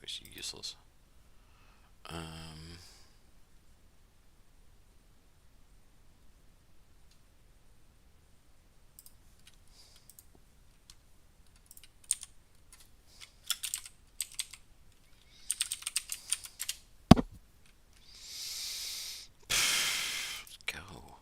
Basically useless. Um, let's go.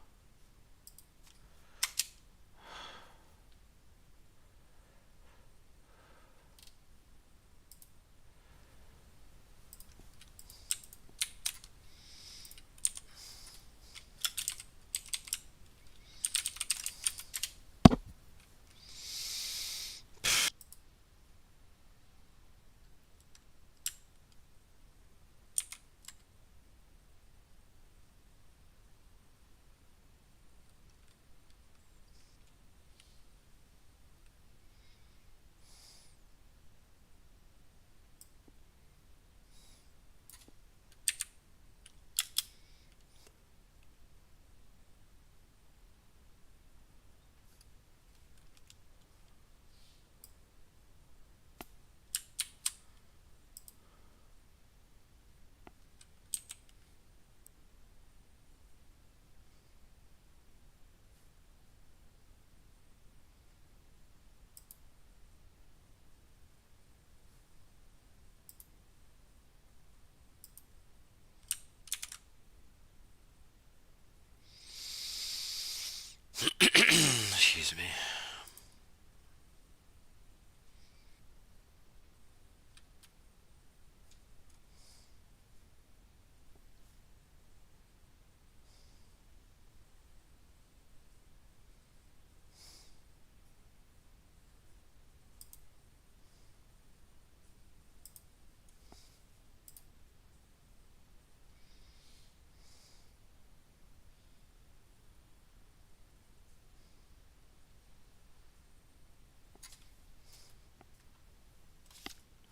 Excuse me.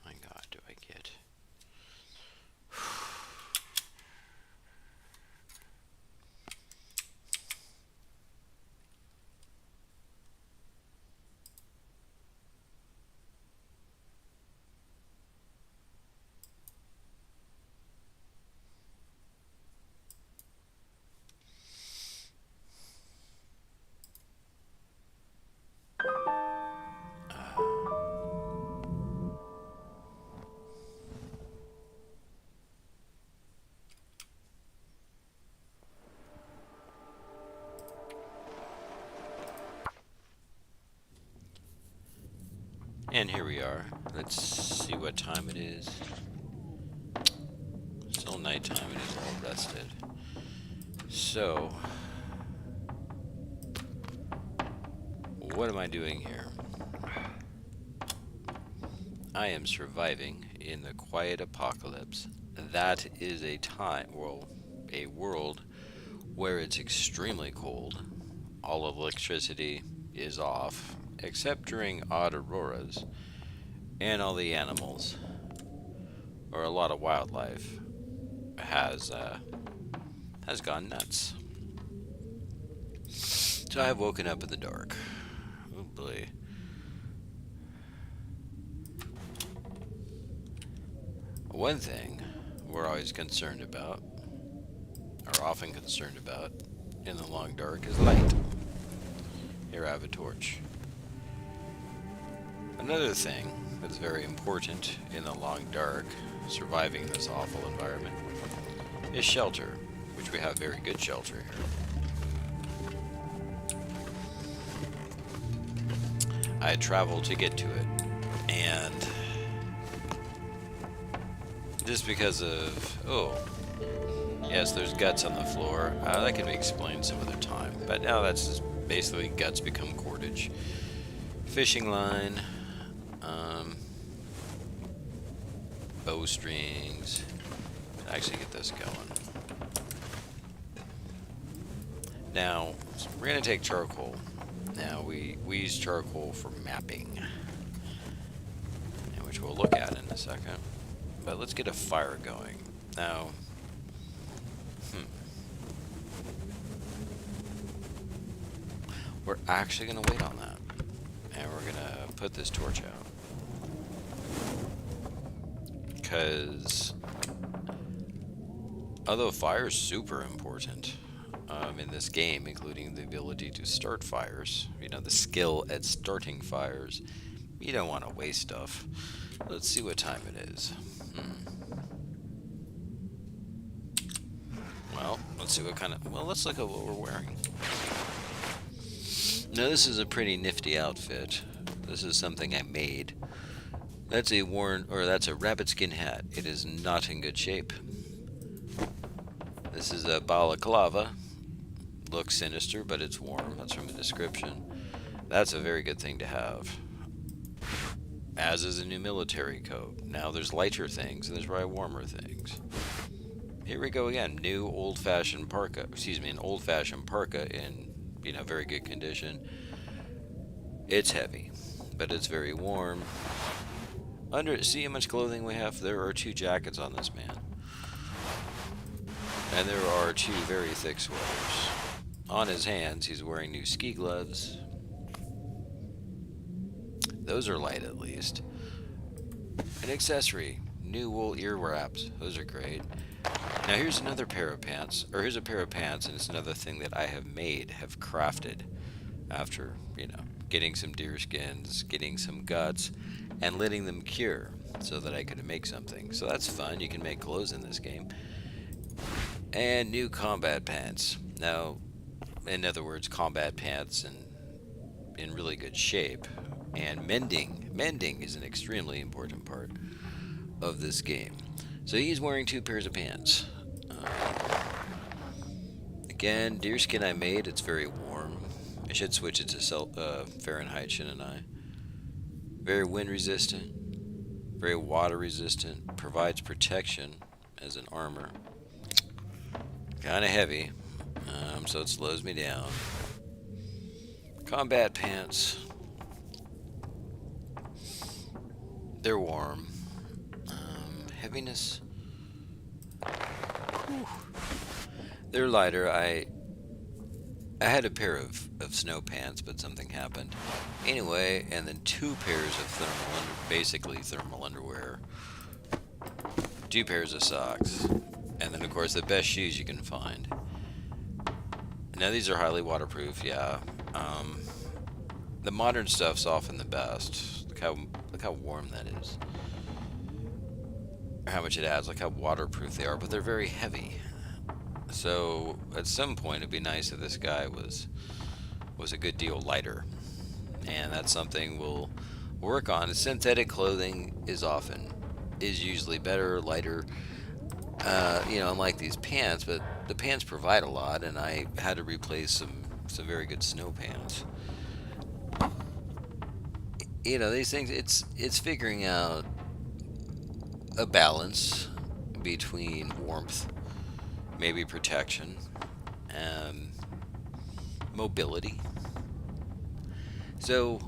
My God, do I get? And here we are. Let's see what time it is. Still nighttime. It is all rested. So, what am I doing here? I am surviving in the quiet apocalypse. That is a time, well, a world where it's extremely cold. All electricity is off, except during odd auroras, and all the animals, or a lot of wildlife, has has gone nuts. So I've woken up in the dark. Oh boy. One thing we're always concerned about, or often concerned about, in the long dark is light. Here I have a torch. Another thing that's very important in the long dark, surviving this awful environment, is shelter, which we have very good shelter here. I traveled to get to it, and just because of, oh, yes, there's guts on the floor. That can be explained some other time, but now that's just basically guts become cordage. Fishing line, bowstrings. Actually get this going. Now, we're going to take charcoal. Now, we use charcoal for mapping, which we'll look at in a second. But let's get a fire going. Now, we're actually going to wait on that. And we're going to put this torch out. because although fire is super important in this game, including the ability to start fires, the skill at starting fires, you don't want to waste stuff. Let's see what time it is. Well, let's see what kind of... Well, let's look at what we're wearing. Now, this is a pretty nifty outfit. This is something I made. That's a rabbit skin hat. It is not in good shape. This is a balaclava. Looks sinister, but it's warm. That's from the description. That's a very good thing to have. As is a new military coat. Now there's lighter things, and there's probably warmer things. Here we go again. New old-fashioned parka. An old-fashioned parka in, very good condition. It's heavy, but it's very warm. See how much clothing we have? There are 2 jackets on this man. And there are 2 very thick sweaters. On his hands, he's wearing new ski gloves. Those are light, at least. An accessory. New wool ear wraps. Those are great. Now here's another pair of pants. Or here's a pair of pants, and it's another thing that I have crafted. After, getting some deer skins, getting some guts, and letting them cure so that I could make something. So that's fun. You can make clothes in this game. And new combat pants. Now, in other words, combat pants in really good shape. And mending. Mending is an extremely important part of this game. So he's wearing 2 pairs of pants. Again, deerskin I made. It's very warm. I should switch it to Fahrenheit, shouldn't I? Very wind resistant. Very water resistant. Provides protection as an armor. Kind of heavy. So it slows me down. Combat pants. They're warm. Heaviness. Whew. They're lighter. I had a pair of snow pants, but something happened. Anyway, and then 2 pairs of basically thermal underwear. 2 pairs of socks. And then, of course, the best shoes you can find. Now, these are highly waterproof, yeah. The modern stuff's often the best. Look how warm that is. How much it adds, like how waterproof they are, but they're very heavy. So at some point it'd be nice if this guy was a good deal lighter. And that's something we'll work on. Synthetic clothing is usually better, lighter. Unlike these pants, but the pants provide a lot, and I had to replace some very good snow pants. These things, it's figuring out a balance between warmth, maybe protection, and mobility. So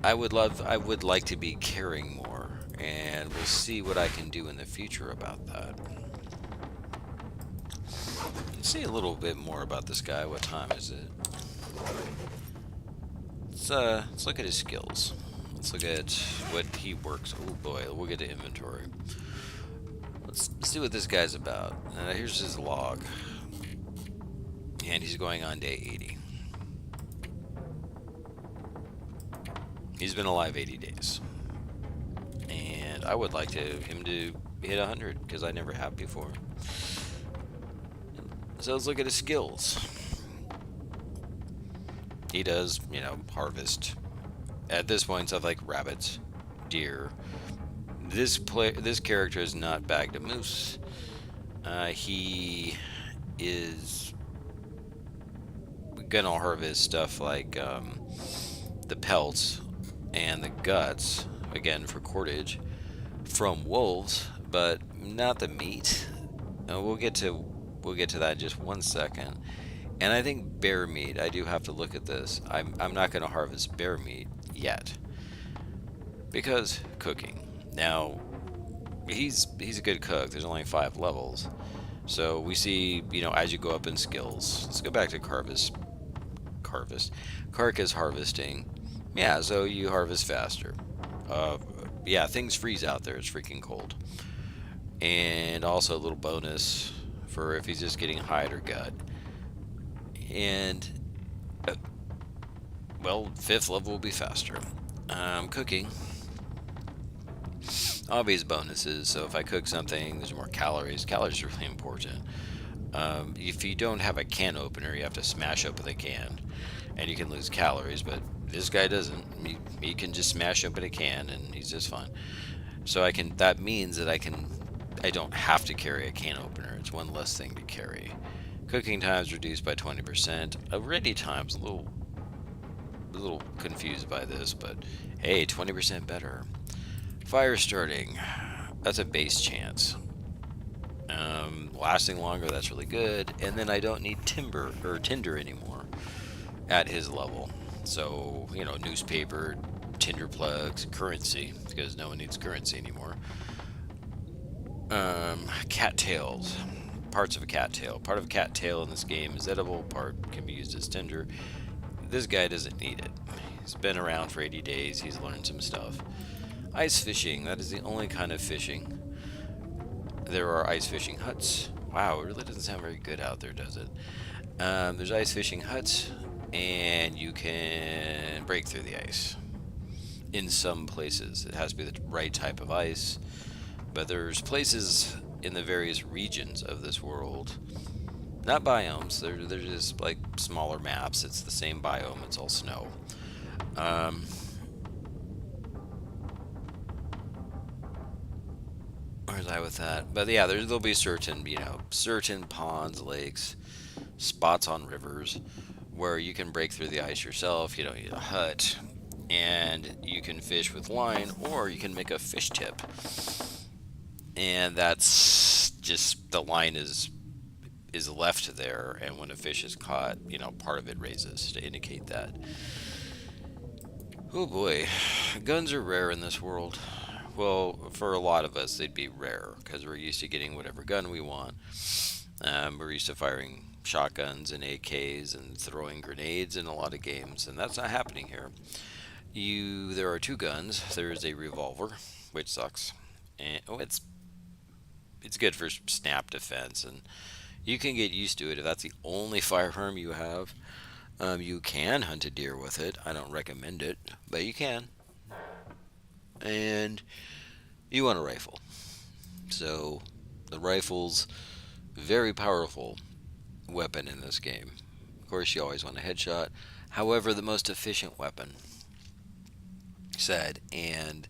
I would like to be carrying more, and we'll see what I can do in the future about that. Let's see a little bit more about this guy. What time is it? Let's look at his skills. Let's look at what he works. Oh boy, we'll get to inventory. Let's see what this guy's about. Here's his log. And he's going on day 80. He's been alive 80 days. And I would like him to hit 100, because I never have before. So let's look at his skills. He does, harvest. At this point, stuff like rabbits, deer. This character is not bagged a moose. He is gonna harvest stuff like the pelts and the guts, again for cordage, from wolves, but not the meat. We'll get to that in just 1 second. And I think bear meat, I do have to look at this. I'm not going to harvest bear meat yet, because cooking. Now, he's a good cook. There's only 5 levels. So we see, as you go up in skills. Let's go back to carcass harvesting. Yeah, so you harvest faster. yeah, things freeze out there. It's freaking cold. And also a little bonus for if he's just getting hide or gut. And uh, well, fifth level will be faster. Cooking, obvious bonuses. So if I cook something, there's more calories. Calories are really important. If you don't have a can opener, you have to smash open the can, and you can lose calories. But this guy doesn't. He can just smash open a can, and he's just fine. So I can. That means that I can. I don't have to carry a can opener. It's one less thing to carry. Cooking times reduced by 20%. Ready times a little confused by this, but hey, 20% better. Fire starting. That's a base chance. Lasting longer, that's really good. And then I don't need timber or tinder anymore at his level. So, newspaper, tinder plugs, currency, because no one needs currency anymore. Cattails. Parts of a cattail. Part of a cattail in this game is edible, part can be used as tinder. This guy doesn't need it. He's been around for 80 days, he's learned some stuff. Ice fishing, that is the only kind of fishing. There are ice fishing huts. Wow, it really doesn't sound very good out there, does it? There's ice fishing huts, and you can break through the ice. In some places, it has to be the right type of ice, but there's places in the various regions of this world, not biomes, they're just like smaller maps. It's the same biome, it's all snow. Um, where's I with that? But yeah, there'll be certain ponds, lakes, spots on rivers where you can break through the ice yourself. You don't need a hut, and you can fish with line, or you can make a fish tip, and that's just the line is left there, and when a fish is caught, part of it raises to indicate that. Oh boy, guns are rare in this world. Well, for a lot of us, they'd be rare because we're used to getting whatever gun we want. We're used to firing shotguns and AKs and throwing grenades in a lot of games, and that's not happening here. There are two guns. There is a revolver, which sucks, and it's good for snap defense, and you can get used to it if that's the only firearm you have. You can hunt a deer with it. I don't recommend it, but you can. And you want a rifle. So the rifle's very powerful weapon in this game. Of course, you always want a headshot. However, the most efficient weapon, said, and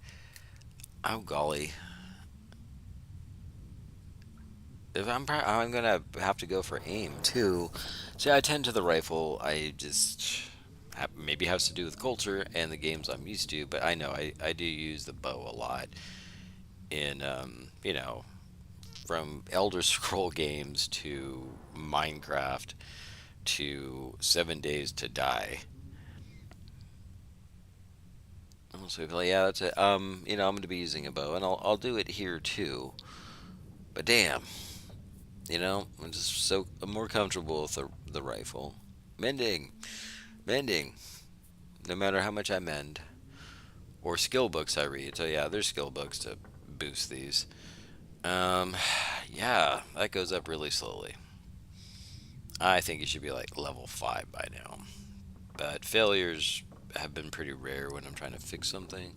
oh golly, if I'm gonna have to go for aim too. See, I tend to the rifle. I just maybe has to do with culture and the games I'm used to, but I know I do use the bow a lot in from Elder Scroll games to Minecraft to 7 Days to Die. So yeah, that's it. I'm going to be using a bow, and I'll do it here too. But damn, I'm more comfortable with the rifle. Mending, mending. No matter how much I mend, or skill books I read. So yeah, there's skill books to boost these. Um, yeah, that goes up really slowly. I think it should be like level 5 by now. But failures have been pretty rare when I'm trying to fix something.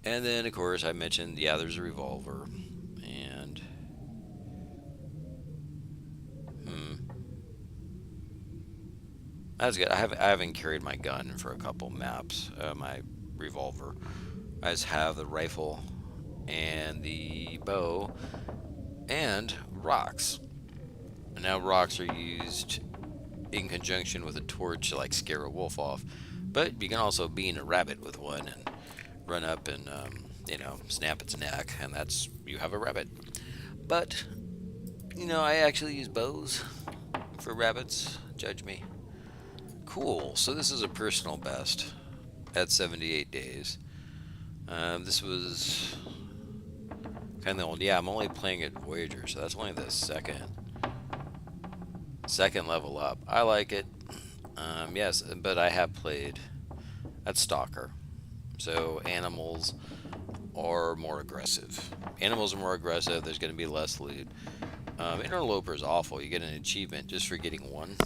And then, of course, I mentioned, yeah, there's a revolver. And, that's good. I haven't carried my gun for a couple maps, my revolver. I just have the rifle and the bow and rocks. Now, rocks are used in conjunction with a torch to like scare a wolf off, but you can also bean a rabbit with one and run up and snap its neck, and that's you have a rabbit. But I actually use bows for rabbits. Judge me. Cool. So this is a personal best at 78 days. This was kind of old. Yeah, I'm only playing at Voyager, so that's only the second level up. I like it. Yes, but I have played at Stalker. So animals are more aggressive. Animals are more aggressive. There's going to be less loot. Interloper is awful. You get an achievement just for getting one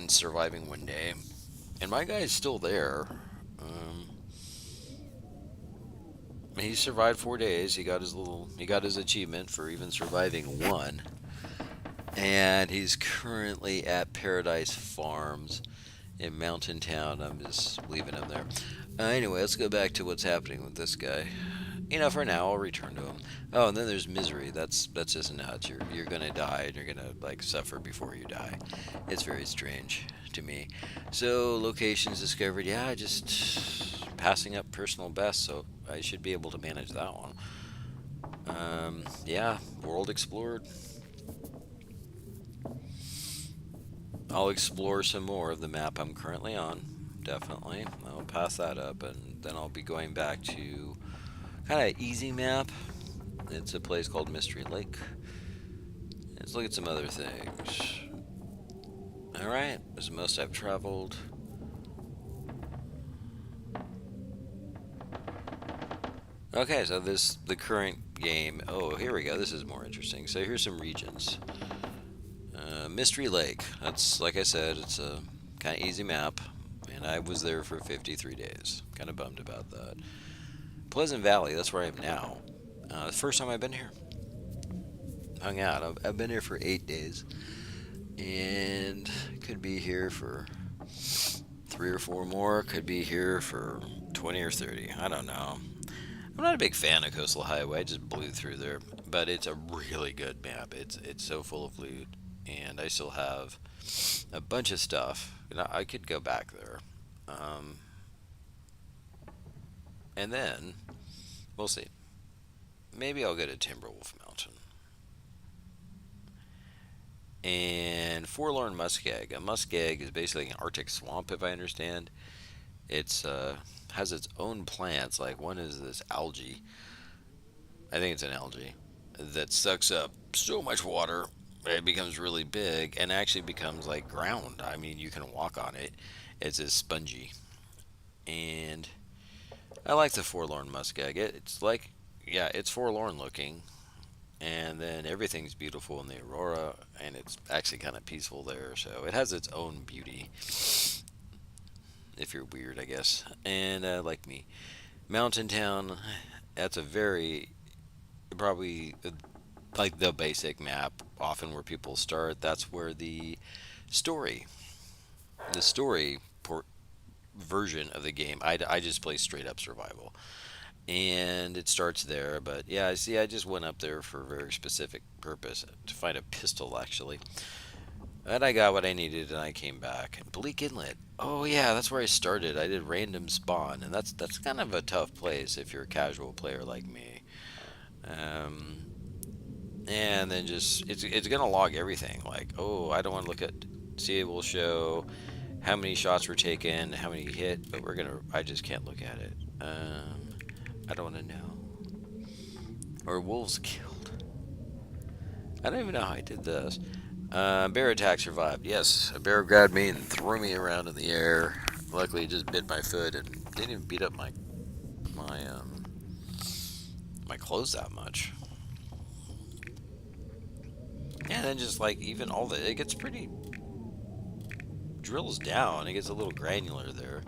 surviving one day, and my guy's still there. Um, he survived 4 days. He got his achievement for even surviving one, and he's currently at Paradise Farms in Mountain Town. I'm just leaving him there. Anyway, let's go back to what's happening with this guy. For now, I'll return to him. Oh, and then there's misery. That's just nuts. You're gonna die, and you're gonna like suffer before you die. It's very strange to me. So locations discovered. Yeah, just passing up personal best. So I should be able to manage that one. Yeah, world explored. I'll explore some more of the map I'm currently on. Definitely, I'll pass that up, and then I'll be going back to kind of easy map. It's a place called Mystery Lake. Let's look at some other things. Alright, this is the most I've traveled. Okay, so the current game. Oh, here we go. This is more interesting. So here's some regions. Mystery Lake. That's, like I said, it's a kind of easy map. And I was there for 53 days. Kind of bummed about that. Pleasant Valley, that's where I am now. The first time I've been here. Hung out. I've been here for 8 days. And could be here for 3 or 4 more. Could be here for 20 or 30. I don't know. I'm not a big fan of Coastal Highway. I just blew through there. But it's a really good map. It's so full of loot. And I still have a bunch of stuff. I could go back there. And then, we'll see. Maybe I'll go to Timberwolf Mountain. And Forlorn Muskeg. A muskeg is basically an Arctic swamp, if I understand. It's has its own plants. Like one is this algae. I think it's an algae that sucks up so much water. It becomes really big and actually becomes like ground. I mean, you can walk on it. It's as spongy. And I like the Forlorn Muskeg. It's like, yeah, it's forlorn looking, and then everything's beautiful in the aurora, and it's actually kind of peaceful there. So it has its own beauty. If you're weird, I guess, and like me, Mountain Town. That's a very probably like the basic map. Often where people start. That's where story, the story version of the game. I just play straight up survival, and it starts there. But yeah, I see. I just went up there for a very specific purpose to find a pistol, actually. And I got what I needed, and I came back. Bleak Inlet. Oh yeah, that's where I started. I did random spawn, and that's kind of a tough place if you're a casual player like me. Um, and then just it's gonna log everything. Like, oh, I don't want to look at. See, it will show how many shots were taken, how many hit, but I just can't look at it. I don't want to know. Or wolves killed. I don't even know how I did this. Bear attack survived. Yes, a bear grabbed me and threw me around in the air. Luckily, it just bit my foot and didn't even beat up my my clothes that much. And then just like even it gets pretty drills down. It gets a little granular there.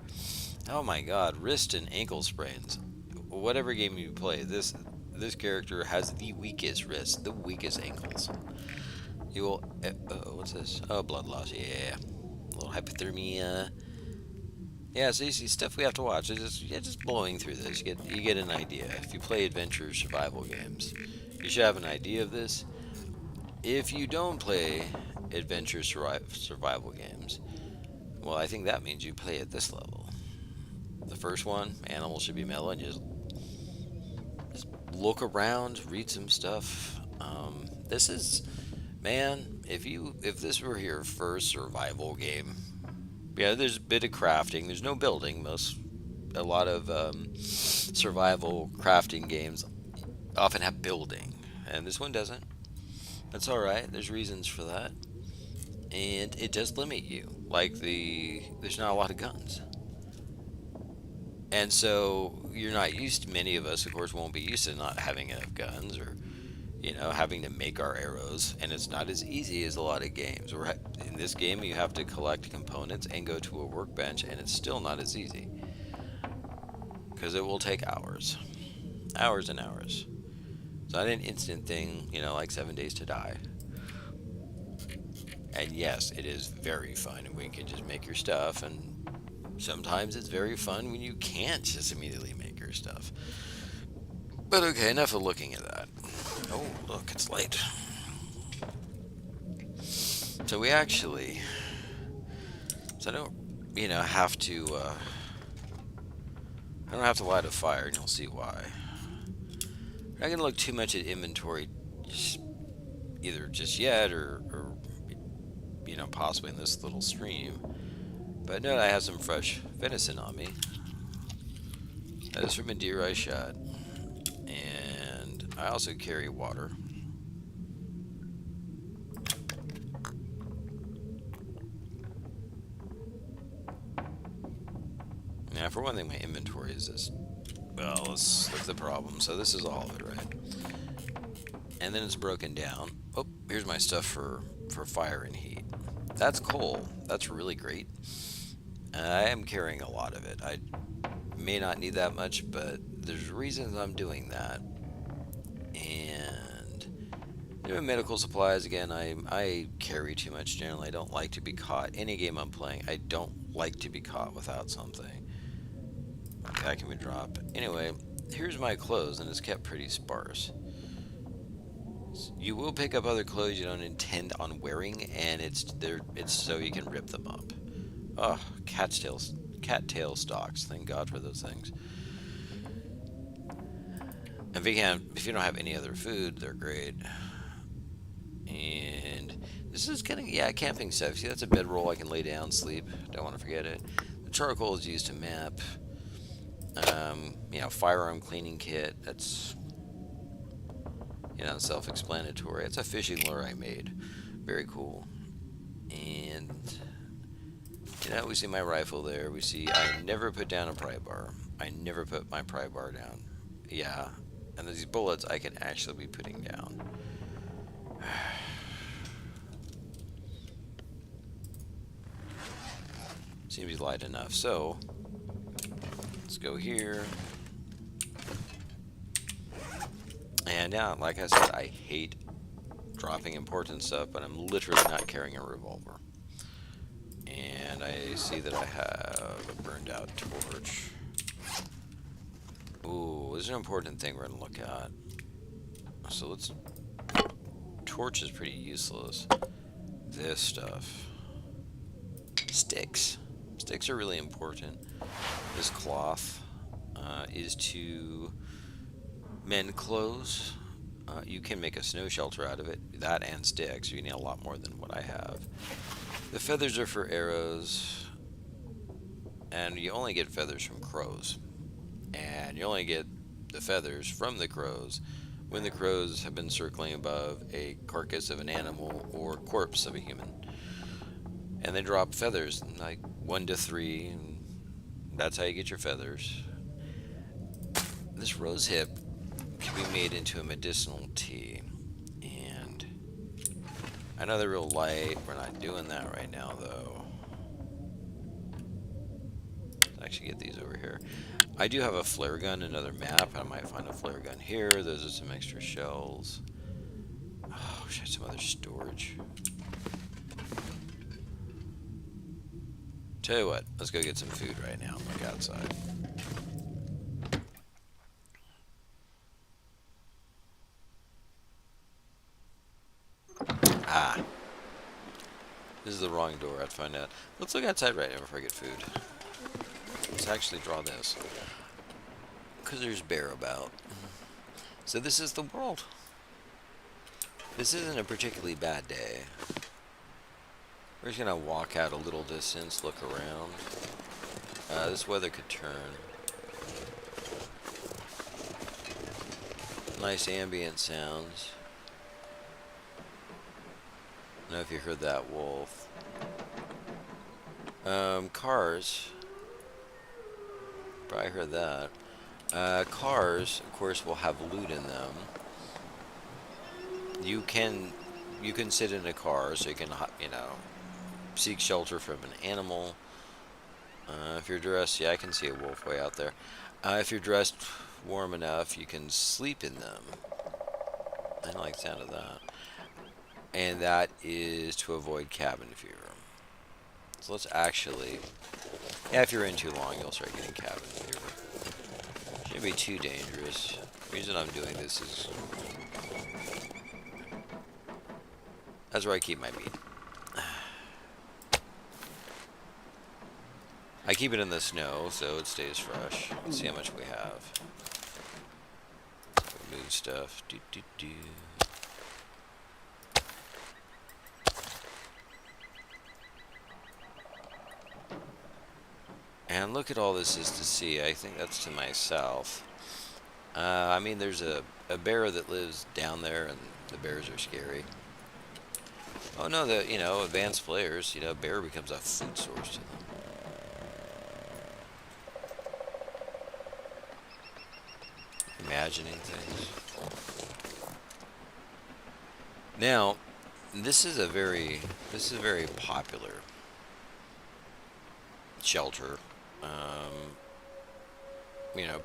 Oh my God, wrist and ankle sprains. Whatever game you play, this character has the weakest wrists, the weakest ankles. You will. What's this? Oh, blood loss. Yeah, a little hypothermia. Yeah, so you see stuff we have to watch. It's just blowing through this. You get an idea. If you play adventure survival games, you should have an idea of this. If you don't play adventure survival games, well, I think that means you play at this level. The first one, animals should be mellow, and just look around, read some stuff. This is, man, if this were your first survival game, yeah, there's a bit of crafting. There's no building. A lot of survival crafting games often have building, and this one doesn't. That's all right. There's reasons for that, and it does limit you. Like there's not a lot of guns. And so you're not used to, many of us, of course, won't be used to not having enough guns or, having to make our arrows. And it's not as easy as a lot of games. In this game, you have to collect components and go to a workbench, and it's still not as easy because it will take hours, hours and hours. It's not an instant thing, like 7 days to die. And yes, it is very fun when you can just make your stuff, and sometimes it's very fun when you can't just immediately make your stuff. But okay, enough of looking at that. Oh, look, it's late. So we actually, so I don't have to light a fire, and you'll see why. I'm not gonna look too much at inventory, either just yet or possibly in this little stream. But note I have some fresh venison on me. That is from a deer I shot. And I also carry water. Now, for one thing, my inventory is this. Well, let's look at the problem. So this is all of it, right? And then it's broken down. Oh, here's my stuff for fire and heat. That's coal. That's really great. I am carrying a lot of it. I may not need that much, but there's reasons I'm doing that. And medical supplies, again, I carry too much generally. I don't like to be caught. Any game I'm playing, I don't like to be caught without something. Okay, that can be dropped. Anyway, here's my clothes, and it's kept pretty sparse. You will pick up other clothes you don't intend on wearing, and it's so you can rip them up. Oh, cattail stalks. Thank God for those things. And if you don't have any other food, they're great. And this is kind of, camping stuff. See, that's a bedroll I can lay down, sleep. Don't want to forget it. The charcoal is used to map. Firearm cleaning kit. That's self-explanatory. It's a fishing lure I made. Very cool. And we see my rifle there. We see I never put down a pry bar. I never put my pry bar down. Yeah. And these bullets I can actually be putting down. Seems to be light enough. So let's go here. And yeah, like I said, I hate dropping important stuff, but I'm literally not carrying a revolver. And I see that I have a burned out torch. Ooh, this is an important thing we're gonna look at. So torch is pretty useless. This stuff. Sticks. Sticks are really important. This cloth is to mend clothes. You can make a snow shelter out of it. That and sticks. You need a lot more than what I have. The feathers are for arrows. And you only get feathers from crows. And you only get the feathers from the crows when the crows have been circling above a carcass of an animal or corpse of a human. And they drop feathers, like 1 to 3, and that's how you get your feathers. This rose hip can be made into a medicinal tea. And I know they're real light. We're not doing that right now, though. Let's actually get these over here. I do have a flare gun, another map. I might find a flare gun here. Those are some extra shells. Oh, should I have some other storage? Tell you what, let's go get some food right now. Look outside. Ah. This is the wrong door, I'd find out. Let's look outside right now before I get food. Let's actually draw this. Because there's bear about. So this is the world. This isn't a particularly bad day. We're just going to walk out a little distance, look around. This weather could turn. Nice ambient sounds. I don't know if you heard that wolf. Cars. Probably heard that. Cars, of course, will have loot in them. You can you can sit in a car, so you can seek shelter from an animal. If you're dressed, yeah, I can see a wolf way out there. If you're dressed warm enough, you can sleep in them. I don't like the sound of that. And that is to avoid cabin fever. So let's actually, yeah, if you're in too long, you'll start getting cabin fever. Shouldn't be too dangerous. The reason I'm doing this is that's where I keep my meat. I keep it in the snow so it stays fresh. Let's see how much we have. Move stuff. Do do do. And look at all this is to see. I think that's to my south. I mean, there's a bear that lives down there, and the bears are scary. Oh no, advanced players, bear becomes a food source to them. Imagining things. Now, this is a very popular shelter.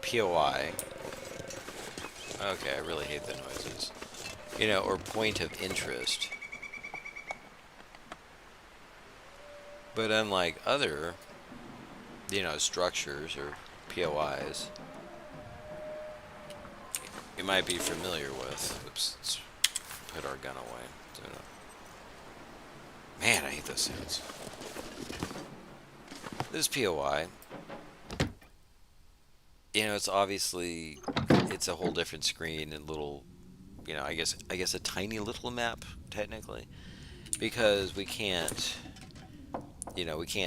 POI. Okay, I really hate the noises. Or point of interest. But unlike other, structures or POIs, you might be familiar with. Oops, let's put our gun away. Man, I hate those sounds. This POI, it's obviously it's a whole different screen and little, I guess a tiny little map technically, because we can't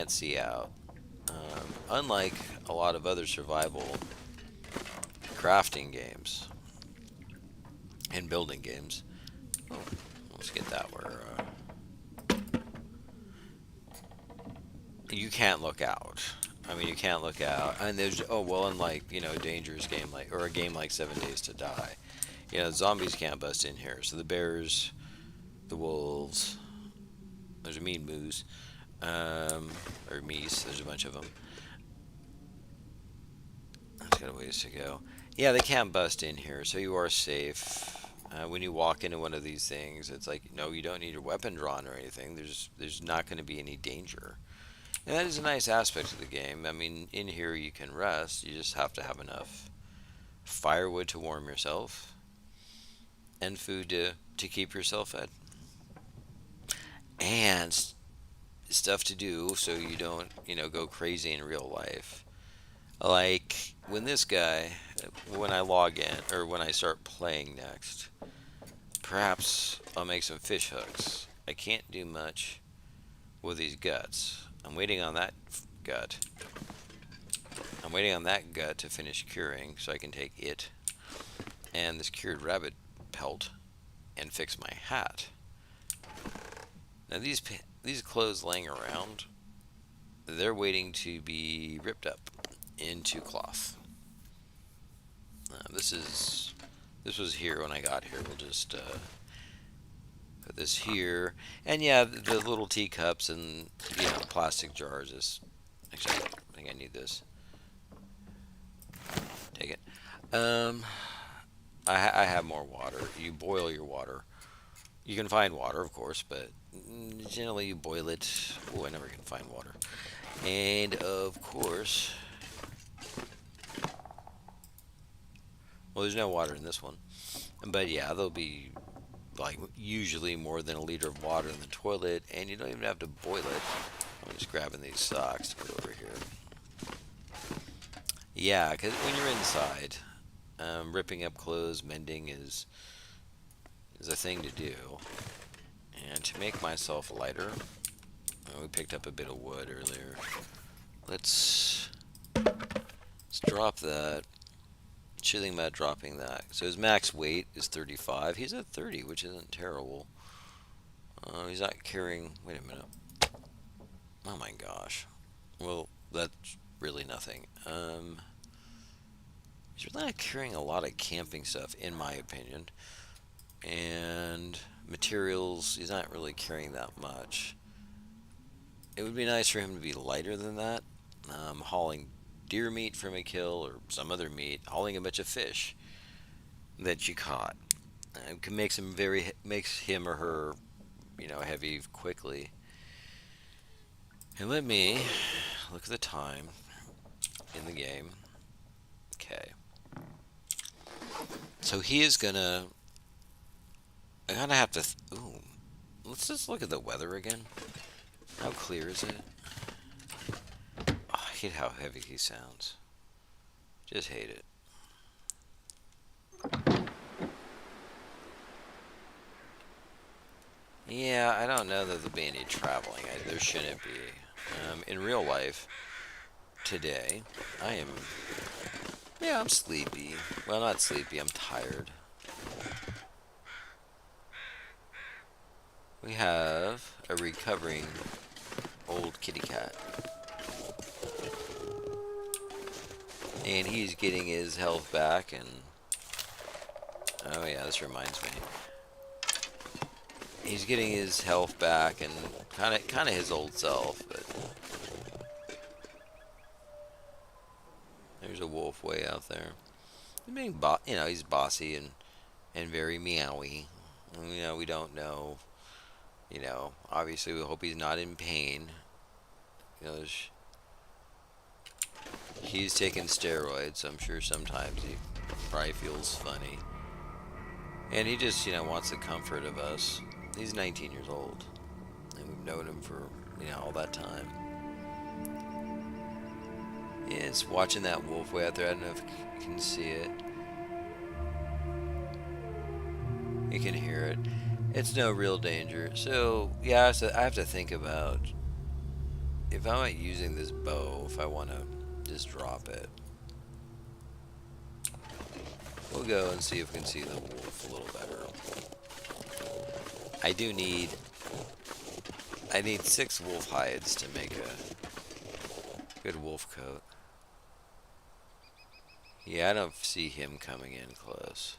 see out. Unlike a lot of other survival crafting games and building games. Oh, let's get that where you can't look out. I mean, you can't look out, and unlike a dangerous game or a game like 7 Days to Die, zombies can't bust in here. So the bears, the wolves, there's a mean moose, or meese. There's a bunch of them. It's got a ways to go. Yeah, they can't bust in here, so you are safe. When you walk into one of these things, it's like, no, you don't need your weapon drawn or anything. There's not going to be any danger. And that is a nice aspect of the game. I mean, in here you can rest. You just have to have enough firewood to warm yourself and food to keep yourself fed. And stuff to do so you don't, go crazy in real life. Like when I log in or when I start playing next, perhaps I'll make some fish hooks. I can't do much with these guts. I'm waiting on that gut. I'm waiting on that gut to finish curing so I can take it and this cured rabbit pelt and fix my hat. Now these clothes laying around, they're waiting to be ripped up into cloth. This was here when I got here. We'll just put this here, and yeah, the little teacups and plastic jars is actually I think I need this. Take it. I have more water. You boil your water. You can find water, of course, but generally you boil it. Oh, I never can find water. And of course, well, there's no water in this one. But yeah, there'll be like usually more than a liter of water in the toilet, and you don't even have to boil it. I'm just grabbing these socks to put over here. Yeah, because when you're inside, ripping up clothes, mending is a thing to do. And to make myself lighter, we picked up a bit of wood earlier. Let's drop that. Should think about dropping that. So his max weight is 35. He's at 30, which isn't terrible. He's not carrying. Wait a minute. Oh my gosh. Well, that's really nothing. He's really not carrying a lot of camping stuff, in my opinion. And materials, he's not really carrying that much. It would be nice for him to be lighter than that. Hauling deer meat from a kill or some other meat, hauling a bunch of fish that you caught. Makes him or her, heavy quickly. And let me look at the time in the game. Okay. So he is gonna. I gotta have to. Ooh. Let's just look at the weather again. How clear is it? Oh, I hate how heavy he sounds. Just hate it. Yeah, I don't know that there'll be any traveling. There shouldn't be. In real life, today, I am. Yeah, I'm sleepy. Well, not sleepy, I'm tired. We have a recovering old kitty cat. And he's getting his health back and... Oh yeah, this reminds me. He's getting his health back and kind of his old self, but... There's a wolf way out there. He's bossy and very meowy. We don't know. Obviously we hope he's not in pain. You know, he's taking steroids, so I'm sure sometimes he probably feels funny. And he just, wants the comfort of us. He's 19 years old. And we've known him for, all that time. Yeah, it's watching that wolf way out there. I don't know if you can see it. You can hear it. It's no real danger. So, yeah, I have to think about if I'm not using this bow, if I want to just drop it. We'll go and see if we can see the wolf a little better. I need 6 wolf hides to make a good wolf coat. Yeah, I don't see him coming in close.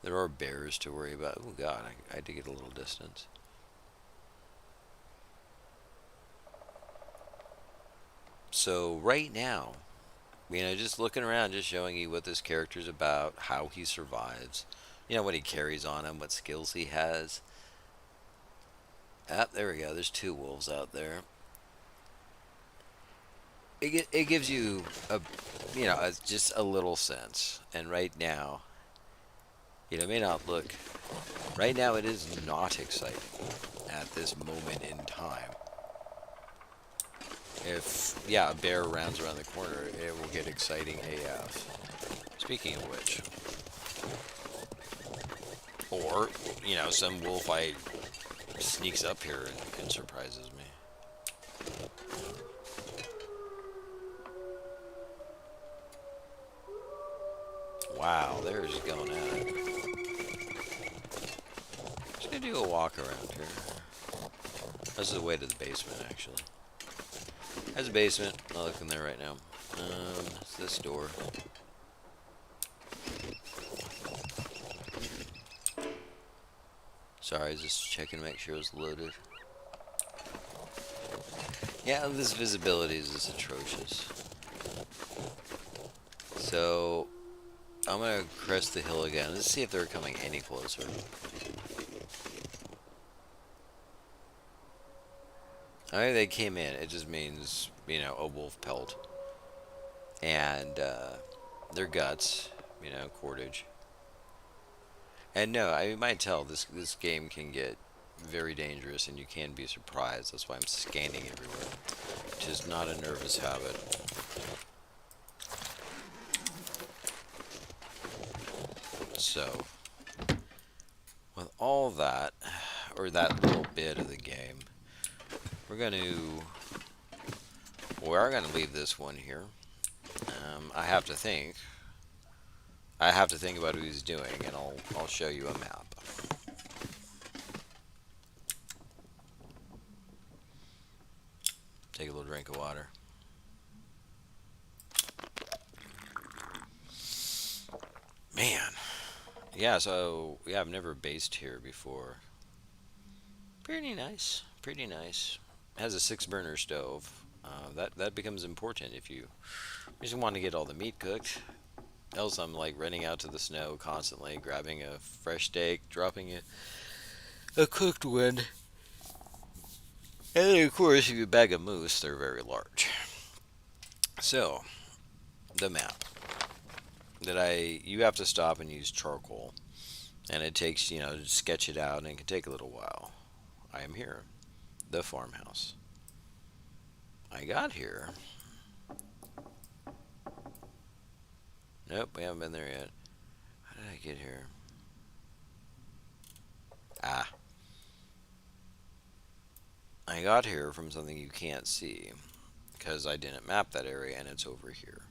There are bears to worry about. Oh god, I had to get a little distance. So right now, just looking around, just showing you what this character's about, how he survives, what he carries on him, what skills he has. Ah, there we go. There's 2 wolves out there. It gives you just a little sense. And right now, it may not look. Right now, it is not exciting at this moment in time. If a bear rounds around the corner, it will get exciting AF. Speaking of which, or some wolf sneaks up here and surprises me. Wow, they're just going at it. Just gonna do a walk around here. This is the way to the basement, actually. There's a basement. I'll look in there right now. It's this door. Sorry, I was just checking to make sure it was loaded. Yeah, this visibility is just atrocious. So, I'm gonna crest the hill again. Let's see if they're coming any closer. I mean, they came in. It just means, a wolf pelt. And, their guts, cordage. And no, I might tell this game can get very dangerous and you can be surprised. That's why I'm scanning everywhere. Which is not a nervous habit. So, with all that, or that little bit of the game, we are gonna leave this one here. I have to think about what he's doing, and I'll show you a map. Take a little drink of water. Yeah, so yeah, I've never based here before. Pretty nice. Pretty nice. Has a six burner stove. That becomes important if you just want to get all the meat cooked. Else I'm like running out to the snow constantly, grabbing a fresh steak, dropping it a cooked one. And then of course if you bag a moose, they're very large. So the map that I you have to stop and use charcoal, and it takes to sketch it out, and it can take a little while. I am here, the farmhouse. I got here. Nope, we haven't been there yet. How did I get here? Ah, I got here from something you can't see because I didn't map that area, and it's over here.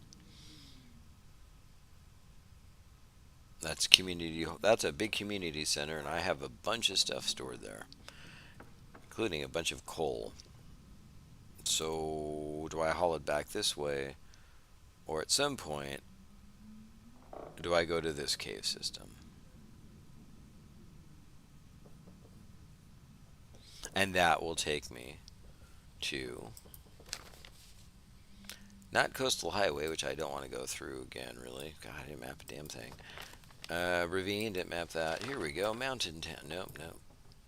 That's community. That's a big community center, and I have a bunch of stuff stored there, including a bunch of coal. So, do I haul it back this way, or at some point, do I go to this cave system? And that will take me to not Coastal Highway, which I don't want to go through again, really. God, I didn't map a damn thing. Ravine, didn't map that. Here we go. Mountain Town. Nope, nope.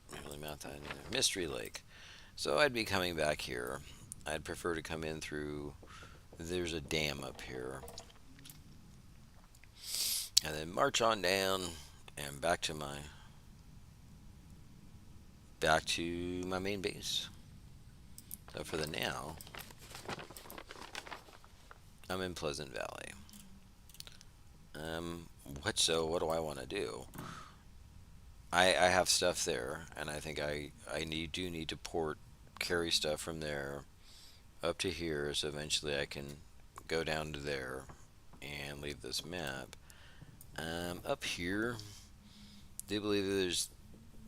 Didn't really map that either. Mystery Lake. So I'd be coming back here. I'd prefer to come in through. There's a dam up here. And then march on down and back to my main base. So for the now, I'm in Pleasant Valley. What do I want to do? I have stuff there, and I think I need to carry stuff from there up to here, so eventually I can go down to there and leave this map. Up here, do believe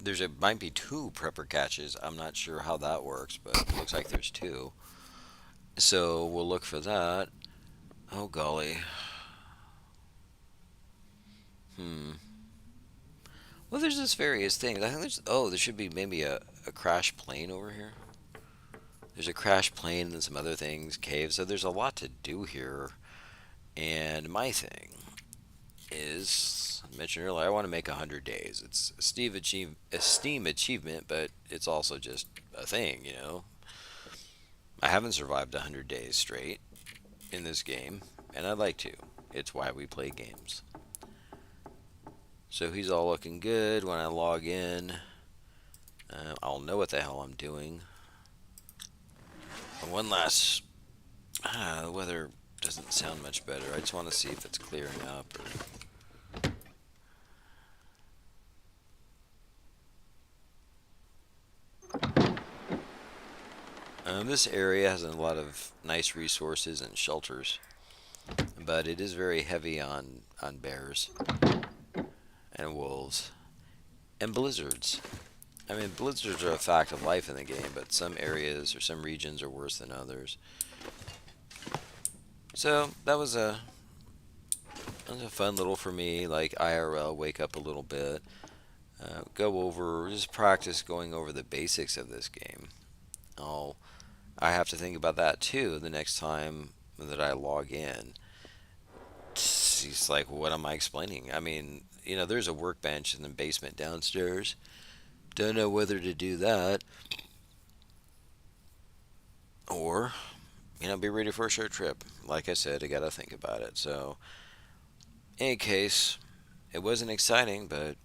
there's a might be two prepper catches. I'm not sure how that works, but it looks like there's two. So we'll look for that. Oh golly. Hmm. Well, there's this various things. I think there should be maybe a crash plane over here. There's a crash plane and then some other things, caves. So there's a lot to do here. And my thing is, I mentioned earlier, I want to make 100 days. It's a Steam achievement, but it's also just a thing. I haven't survived 100 days straight in this game, and I'd like to. It's why we play games. So he's all looking good. When I log in, I'll know what the hell I'm doing. And one last, the weather doesn't sound much better. I just want to see if it's clearing up. This area has a lot of nice resources and shelters, but it is very heavy on bears and wolves and blizzards. I mean, blizzards are a fact of life in the game, but some areas or some regions are worse than others. So that was a fun little for me, like IRL, wake up a little bit, go over, just practice going over the basics of this game. I'll, I have to think about that too the next time that I log in. It's like, what am I explaining? I mean, there's a workbench in the basement downstairs. Don't know whether to do that or, be ready for a short trip. Like I said, I gotta think about it. So, in any case, it wasn't exciting, but